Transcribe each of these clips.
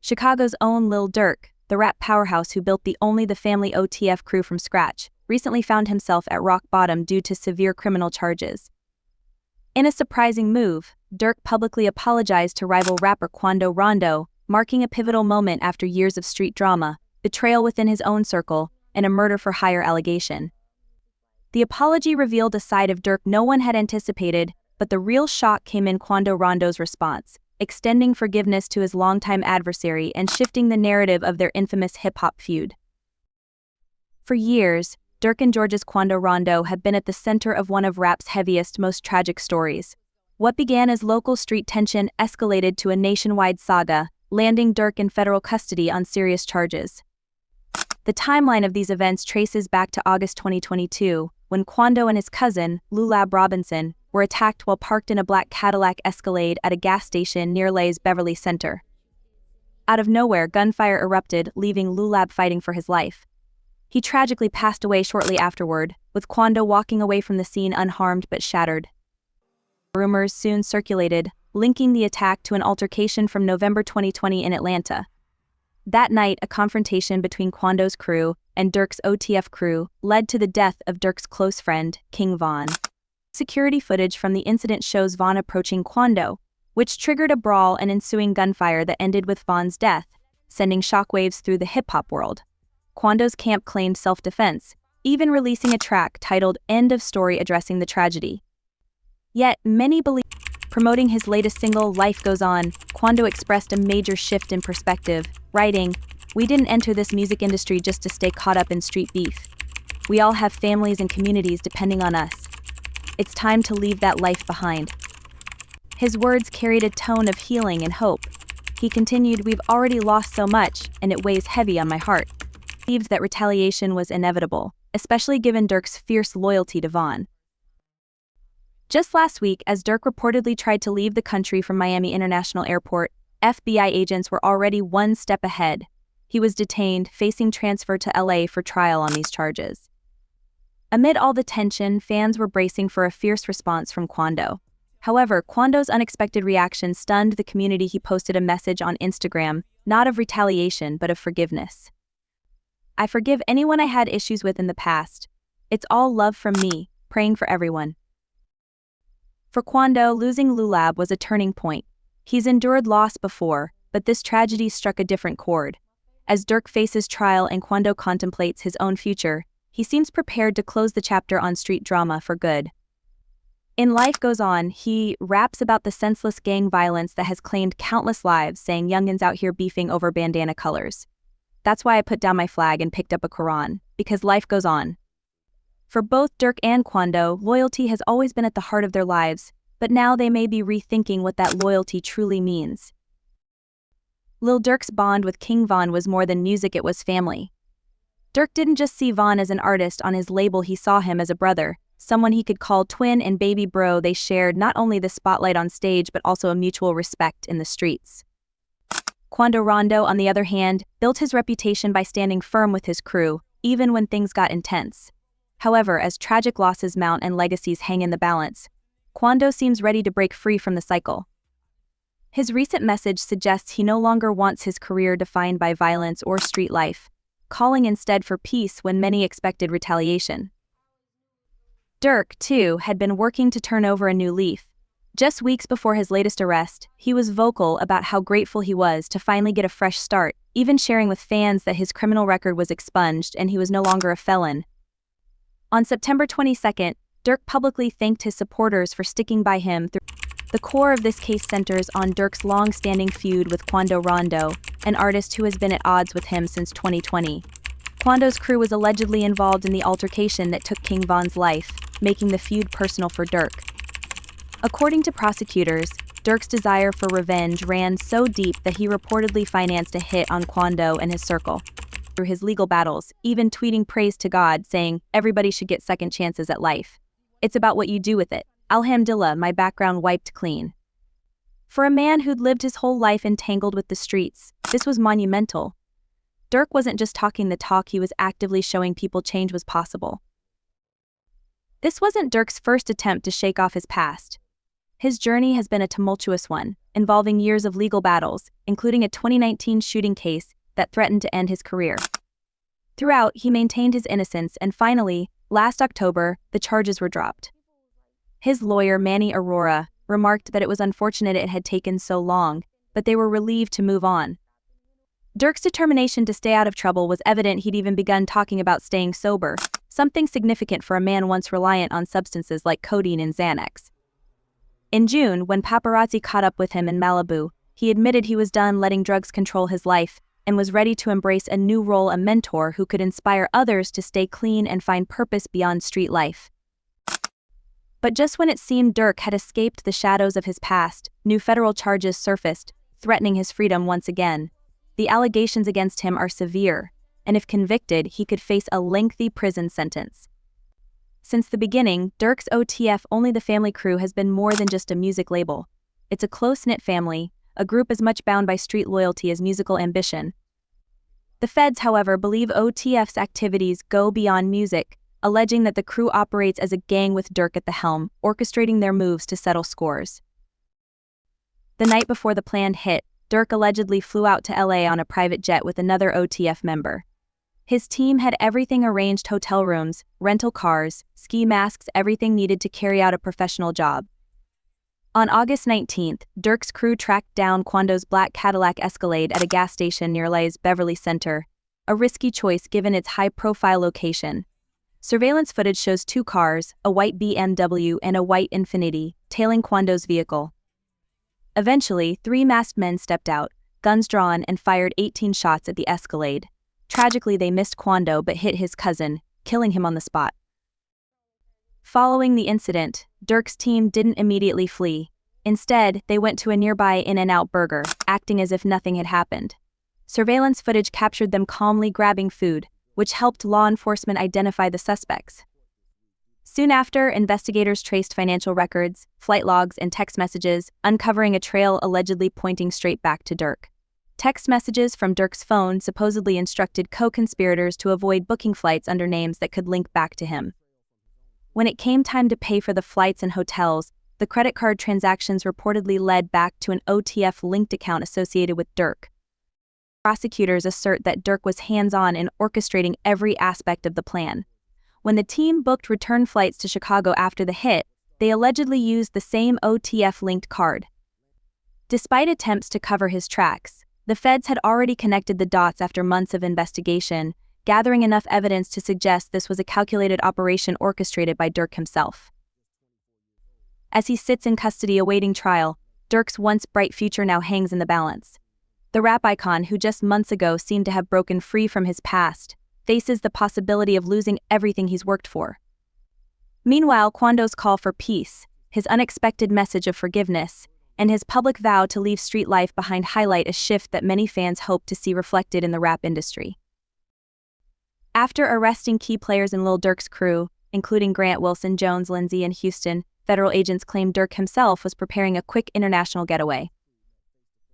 Chicago's own Lil Durk, the rap powerhouse who built the family OTF crew from scratch, recently found himself at rock bottom due to severe criminal charges. In a surprising move, Durk publicly apologized to rival rapper Quando Rondo, marking a pivotal moment after years of street drama, betrayal within his own circle, and a murder-for-hire allegation. The apology revealed a side of Durk no one had anticipated, but the real shock came in Quando Rondo's response, extending forgiveness to his longtime adversary and shifting the narrative of their infamous hip-hop feud. For years, Durk and Georgia's Quando Rondo have been at the center of one of rap's heaviest, most tragic stories. What began as local street tension escalated to a nationwide saga, landing Durk in federal custody on serious charges. The timeline of these events traces back to August 2022, when Quando and his cousin, Lulab Robinson, were attacked while parked in a black Cadillac Escalade at a gas station near LA's Beverly Center. Out of nowhere, gunfire erupted, leaving Lulab fighting for his life. He tragically passed away shortly afterward, with Quando walking away from the scene unharmed but shattered. Rumors soon circulated, linking the attack to an altercation from November 2020 in Atlanta. That night, a confrontation between Quando's crew and Durk's OTF crew led to the death of Durk's close friend, King Von. Security footage from the incident shows Von approaching Quando, which triggered a brawl and ensuing gunfire that ended with Von's death, sending shockwaves through the hip-hop world. Quando's camp claimed self-defense, even releasing a track titled "End of Story" addressing the tragedy. Yet, many believe promoting his latest single, Life Goes On, Quando expressed a major shift in perspective, writing, "We didn't enter this music industry just to stay caught up in street beef. We all have families and communities depending on us. It's time to leave that life behind." His words carried a tone of healing and hope. He continued, "We've already lost so much, and it weighs heavy on my heart." He believed that retaliation was inevitable, especially given Durk's fierce loyalty to Von. Just last week, as Durk reportedly tried to leave the country from Miami International Airport, FBI agents were already one step ahead. He was detained, facing transfer to LA for trial on these charges. Amid all the tension, fans were bracing for a fierce response from Quando. However, Quando's unexpected reaction stunned the community. He posted a message on Instagram, not of retaliation but of forgiveness. "I forgive anyone I had issues with in the past. It's all love from me, praying for everyone." For Quando, losing Lulab was a turning point. He's endured loss before, but this tragedy struck a different chord. As Durk faces trial and Quando contemplates his own future, he seems prepared to close the chapter on street drama for good. In Life Goes On, he raps about the senseless gang violence that has claimed countless lives, saying, "Youngins out here beefing over bandana colors. That's why I put down my flag and picked up a Quran, because life goes on." For both Durk and Quando, loyalty has always been at the heart of their lives, but now they may be rethinking what that loyalty truly means. Lil Durk's bond with King Von was more than music, it was family. Durk didn't just see Von as an artist on his label, he saw him as a brother, someone he could call twin and baby bro. They shared not only the spotlight on stage but also a mutual respect in the streets. Quando Rondo, on the other hand, built his reputation by standing firm with his crew, even when things got intense. However, as tragic losses mount and legacies hang in the balance, Quando seems ready to break free from the cycle. His recent message suggests he no longer wants his career defined by violence or street life, calling instead for peace when many expected retaliation. Durk, too, had been working to turn over a new leaf. Just weeks before his latest arrest, he was vocal about how grateful he was to finally get a fresh start, even sharing with fans that his criminal record was expunged and he was no longer a felon. On September 22nd, Durk publicly thanked his supporters for sticking by him through. The core of this case centers on Durk's long-standing feud with Quando Rondo, an artist who has been at odds with him since 2020. Quando's crew was allegedly involved in the altercation that took King Von's life, making the feud personal for Durk. According to prosecutors, Durk's desire for revenge ran so deep that he reportedly financed a hit on Quando and his circle. Through his legal battles, even tweeting praise to God, saying, "Everybody should get second chances at life. It's about what you do with it. Alhamdulillah, my background wiped clean." For a man who'd lived his whole life entangled with the streets, this was monumental. Durk wasn't just talking the talk, he was actively showing people change was possible. This wasn't Durk's first attempt to shake off his past. His journey has been a tumultuous one, involving years of legal battles, including a 2019 shooting case that threatened to end his career. Throughout, he maintained his innocence, and finally, last October, the charges were dropped. His lawyer, Manny Aurora, remarked that it was unfortunate it had taken so long, but they were relieved to move on. Durk's determination to stay out of trouble was evident. He'd even begun talking about staying sober, something significant for a man once reliant on substances like codeine and Xanax. In June, when paparazzi caught up with him in Malibu, he admitted he was done letting drugs control his life and was ready to embrace a new role, a mentor who could inspire others to stay clean and find purpose beyond street life. But just when it seemed Durk had escaped the shadows of his past, new federal charges surfaced, threatening his freedom once again. The allegations against him are severe, and if convicted, he could face a lengthy prison sentence. Since the beginning, Durk's OTF Only the Family crew has been more than just a music label. It's a close-knit family, a group as much bound by street loyalty as musical ambition. The feds, however, believe OTF's activities go beyond music, alleging that the crew operates as a gang with Durk at the helm, orchestrating their moves to settle scores. The night before the planned hit, Durk allegedly flew out to LA on a private jet with another OTF member. His team had everything arranged: hotel rooms, rental cars, ski masks, everything needed to carry out a professional job. On August 19th, Durk's crew tracked down Quando's black Cadillac Escalade at a gas station near LA's Beverly Center, a risky choice given its high-profile location. Surveillance footage shows two cars, a white BMW and a white Infiniti, tailing Quando's vehicle. Eventually, three masked men stepped out, guns drawn, and fired 18 shots at the Escalade. Tragically, they missed Quando but hit his cousin, killing him on the spot. Following the incident, Durk's team didn't immediately flee. Instead, they went to a nearby In-N-Out Burger, acting as if nothing had happened. Surveillance footage captured them calmly grabbing food, which helped law enforcement identify the suspects. Soon after, investigators traced financial records, flight logs, and text messages, uncovering a trail allegedly pointing straight back to Durk. Text messages from Durk's phone supposedly instructed co-conspirators to avoid booking flights under names that could link back to him. When it came time to pay for the flights and hotels, the credit card transactions reportedly led back to an OTF-linked account associated with Durk. Prosecutors assert that Durk was hands-on in orchestrating every aspect of the plan. When the team booked return flights to Chicago after the hit, they allegedly used the same OTF-linked card. Despite attempts to cover his tracks, the feds had already connected the dots after months of investigation, gathering enough evidence to suggest this was a calculated operation orchestrated by Durk himself. As he sits in custody awaiting trial, Durk's once bright future now hangs in the balance. The rap icon, who just months ago seemed to have broken free from his past, faces the possibility of losing everything he's worked for. Meanwhile, Quando's call for peace, his unexpected message of forgiveness, and his public vow to leave street life behind highlight a shift that many fans hope to see reflected in the rap industry. After arresting key players in Lil Durk's crew, including Grant Wilson, Jones, Lindsay, and Houston, federal agents claimed Durk himself was preparing a quick international getaway.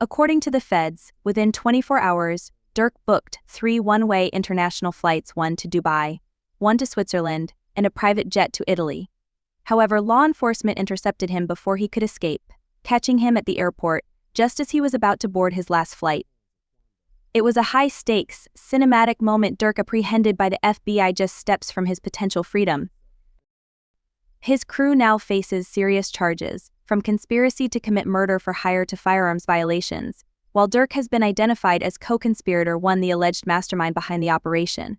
According to the feds, within 24 hours, Durk booked 3 one-way international flights, one to Dubai, one to Switzerland, and a private jet to Italy. However, law enforcement intercepted him before he could escape, catching him at the airport just as he was about to board his last flight. It was a high-stakes, cinematic moment. Durk, apprehended by the FBI just steps from his potential freedom. His crew now faces serious charges, from conspiracy to commit murder for hire to firearms violations, while Durk has been identified as co-conspirator one, the alleged mastermind behind the operation.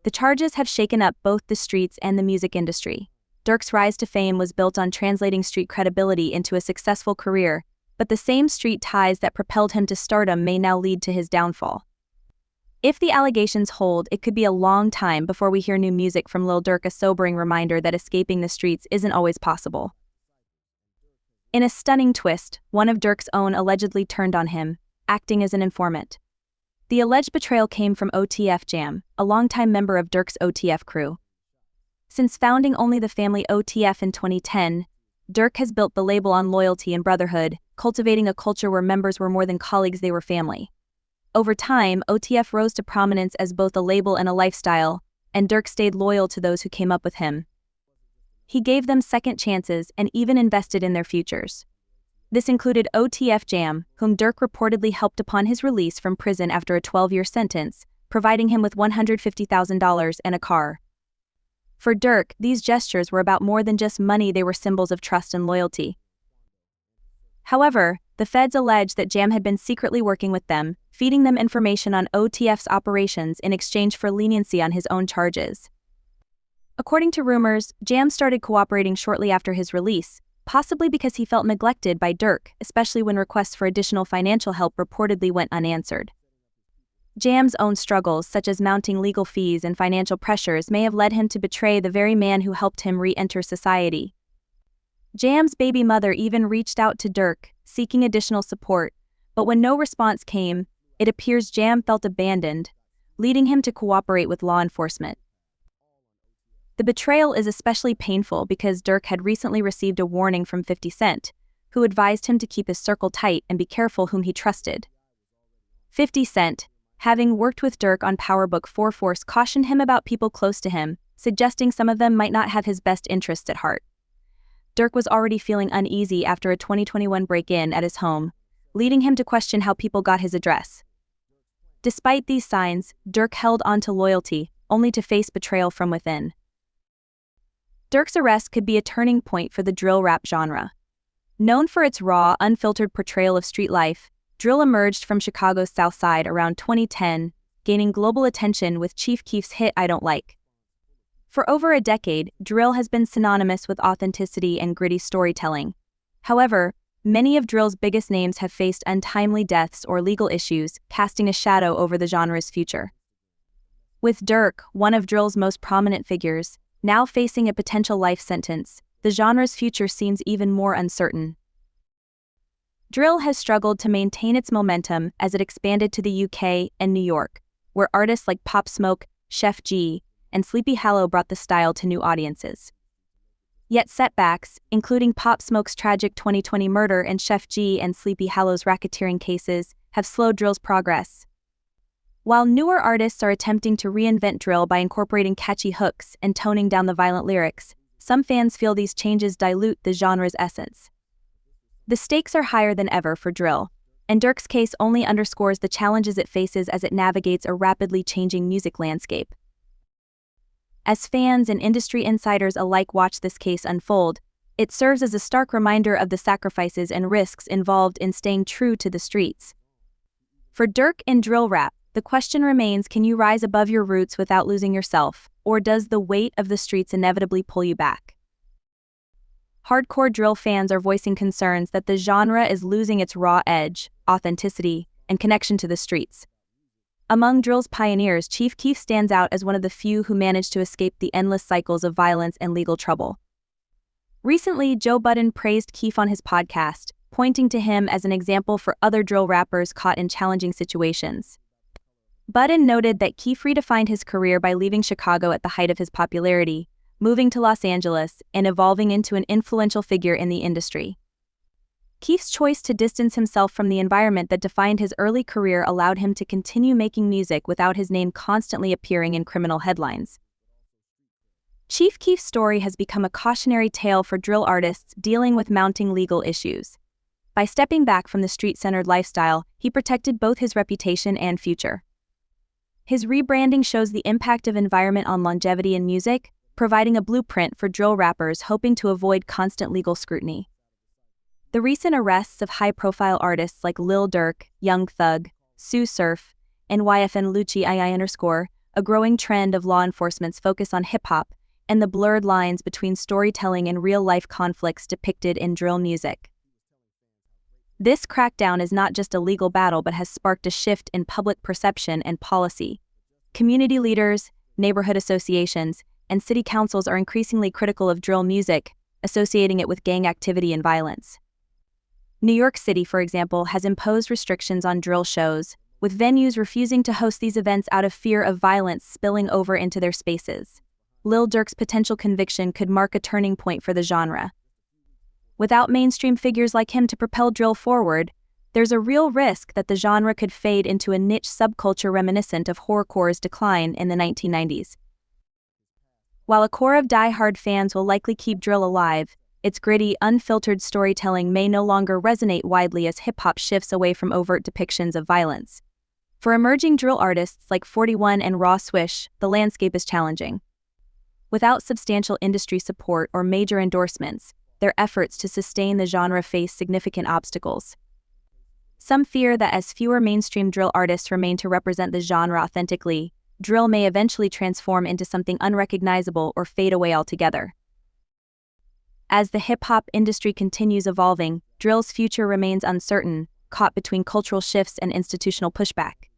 The charges have shaken up both the streets and the music industry. Durk's rise to fame was built on translating street credibility into a successful career, but the same street ties that propelled him to stardom may now lead to his downfall. If the allegations hold, it could be a long time before we hear new music from Lil Durk, a sobering reminder that escaping the streets isn't always possible. In a stunning twist, one of Durk's own allegedly turned on him, acting as an informant. The alleged betrayal came from OTF Jam, a longtime member of Durk's OTF crew. Since founding Only the Family OTF in 2010, Durk has built the label on loyalty and brotherhood, cultivating a culture where members were more than colleagues, they were family. Over time, OTF rose to prominence as both a label and a lifestyle, and Durk stayed loyal to those who came up with him. He gave them second chances and even invested in their futures. This included OTF Jam, whom Durk reportedly helped upon his release from prison after a 12-year sentence, providing him with $150,000 and a car. For Durk, these gestures were about more than just money, they were symbols of trust and loyalty. However, the feds alleged that Jam had been secretly working with them, feeding them information on OTF's operations in exchange for leniency on his own charges. According to rumors, Jam started cooperating shortly after his release, possibly because he felt neglected by Durk, especially when requests for additional financial help reportedly went unanswered. Jam's own struggles, such as mounting legal fees and financial pressures, may have led him to betray the very man who helped him re-enter society. Jam's baby mother even reached out to Durk, seeking additional support, but when no response came, it appears Jam felt abandoned, leading him to cooperate with law enforcement. The betrayal is especially painful because Durk had recently received a warning from 50 Cent, who advised him to keep his circle tight and be careful whom he trusted. 50 Cent, having worked with Durk on Power Book 4 Force, cautioned him about people close to him, suggesting some of them might not have his best interests at heart. Durk was already feeling uneasy after a 2021 break-in at his home, leading him to question how people got his address. Despite these signs, Durk held on to loyalty, only to face betrayal from within. Durk's arrest could be a turning point for the drill rap genre. Known for its raw, unfiltered portrayal of street life, drill emerged from Chicago's South Side around 2010, gaining global attention with Chief Keef's hit I Don't Like. For over a decade, drill has been synonymous with authenticity and gritty storytelling. However, many of drill's biggest names have faced untimely deaths or legal issues, casting a shadow over the genre's future. With Durk, one of drill's most prominent figures, now facing a potential life sentence, the genre's future seems even more uncertain. Drill has struggled to maintain its momentum as it expanded to the UK and New York, where artists like Pop Smoke, Chef G, and Sleepy Hallow brought the style to new audiences. Yet setbacks, including Pop Smoke's tragic 2020 murder and Chef G and Sleepy Hallow's racketeering cases, have slowed drill's progress. While newer artists are attempting to reinvent drill by incorporating catchy hooks and toning down the violent lyrics, some fans feel these changes dilute the genre's essence. The stakes are higher than ever for drill, and Durk's case only underscores the challenges it faces as it navigates a rapidly changing music landscape. As fans and industry insiders alike watch this case unfold, it serves as a stark reminder of the sacrifices and risks involved in staying true to the streets. For Durk and drill rap, the question remains: can you rise above your roots without losing yourself, or does the weight of the streets inevitably pull you back? Hardcore drill fans are voicing concerns that the genre is losing its raw edge, authenticity, and connection to the streets. Among drill's pioneers, Chief Keef stands out as one of the few who managed to escape the endless cycles of violence and legal trouble. Recently, Joe Budden praised Keef on his podcast, pointing to him as an example for other drill rappers caught in challenging situations. Budden noted that Keef redefined his career by leaving Chicago at the height of his popularity, moving to Los Angeles, and evolving into an influential figure in the industry. Keef's choice to distance himself from the environment that defined his early career allowed him to continue making music without his name constantly appearing in criminal headlines. Chief Keef's story has become a cautionary tale for drill artists dealing with mounting legal issues. By stepping back from the street-centered lifestyle, he protected both his reputation and future. His rebranding shows the impact of environment on longevity in music, providing a blueprint for drill rappers hoping to avoid constant legal scrutiny. The recent arrests of high-profile artists like Lil Durk, Young Thug, Sue Surf, and YFN Lucci II_, a growing trend of law enforcement's focus on hip-hop, and the blurred lines between storytelling and real-life conflicts depicted in drill music. This crackdown is not just a legal battle but has sparked a shift in public perception and policy. Community leaders, neighborhood associations, and city councils are increasingly critical of drill music, associating it with gang activity and violence. New York City, for example, has imposed restrictions on drill shows, with venues refusing to host these events out of fear of violence spilling over into their spaces. Lil Durk's potential conviction could mark a turning point for the genre. Without mainstream figures like him to propel drill forward, there's a real risk that the genre could fade into a niche subculture reminiscent of horrorcore's decline in the 1990s. While a core of die-hard fans will likely keep drill alive, its gritty, unfiltered storytelling may no longer resonate widely as hip-hop shifts away from overt depictions of violence. For emerging drill artists like 41 and Raw Swish, the landscape is challenging. Without substantial industry support or major endorsements, their efforts to sustain the genre face significant obstacles. Some fear that as fewer mainstream drill artists remain to represent the genre authentically, drill may eventually transform into something unrecognizable or fade away altogether. As the hip-hop industry continues evolving, drill's future remains uncertain, caught between cultural shifts and institutional pushback.